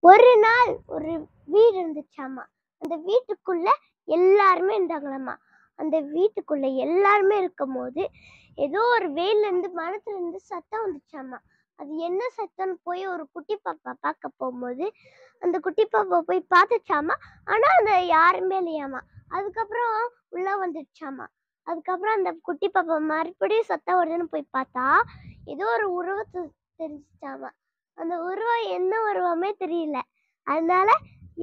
ஒரு நாள் ஒரு வீடு இருந்துச்சாமா. அந்த வீட்டுக்குள்ள எல்லாருமே இருந்தாங்களாமா. அந்த வீட்டுக்குள்ள எல்லாருமே இருக்கும்போது ஏதோ ஒரு வேர்லேருந்து மரத்துலேருந்து சத்தம் வந்துச்சாமா. அது என்ன சத்தம்னு போய் ஒரு குட்டி பாப்பா பார்க்க போகும்போது அந்த குட்டி பாப்பா போய் பார்த்துச்சாமா. ஆனா அந்த யாருமே இல்லையாமா. அதுக்கப்புறம் உள்ள வந்துடுச்சாமா. அதுக்கப்புறம் அந்த குட்டி பாப்பா மறுபடியும் சத்தம் வருதுன்னு போய் பார்த்தா ஏதோ ஒரு உருவத்தை தெரிஞ்சுச்சாமா. அந்த உருவம் என்ன உருவமே தெரியல. அதனால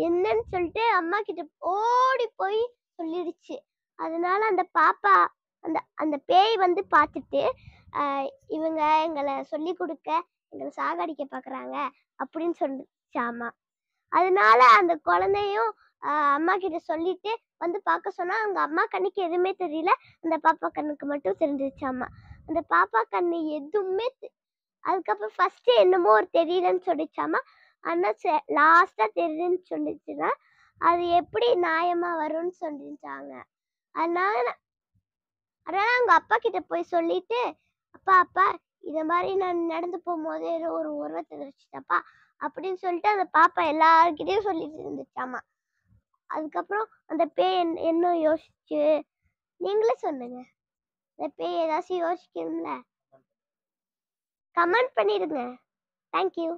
என்னன்னு சொல்லிட்டு அம்மா கிட்ட ஓடி போய் சொல்லிடுச்சு. அதனால அந்த பாப்பா அந்த அந்த பேய் வந்து பார்த்துட்டு இவங்க எங்களை சொல்லி கொடுக்க எங்களை சாகடிக்க பார்க்குறாங்க அப்படின்னு சொல்லிச்சாமா. அதனால அந்த குழந்தையும் அம்மா கிட்ட சொல்லிட்டு வந்து பார்க்க சொன்னா அவங்க அம்மா கண்ணுக்கு எதுவுமே தெரியல. அந்த பாப்பா கண்ணுக்கு மட்டும் தெரிஞ்சிச்சாமா. அந்த பாப்பா கண்ணு எதுவுமே அதுக்கப்புறம் ஃபர்ஸ்ட் என்னமோ ஒரு தெரியலன்னு சொல்லிச்சாமா. ஆனா லாஸ்டா தெரியுதுன்னு சொல்லிச்சுன்னா அது எப்படி நியாயமா வரும்னு சொல்லிச்சாங்க. அதனால அதனால அவங்க அப்பா கிட்ட போய் சொல்லிட்டு அப்பா அப்பா இத மாதிரி நான் நடந்து போகும்போது ஏதோ ஒரு உருவத்தை தெரிச்சுட்டப்பா அப்படின்னு சொல்லிட்டு அந்த பாப்பா எல்லார்கிட்டயும் சொல்லிட்டு இருந்துச்சாமா. அதுக்கப்புறம் அந்த பேய் என்ன யோசிச்சு நீங்களே சொல்லுங்க. அந்த பேய் ஏதாச்சும் யோசிக்கணும்ல. கமெண்ட் பண்ணிடுங்க. தேங்க்யூ.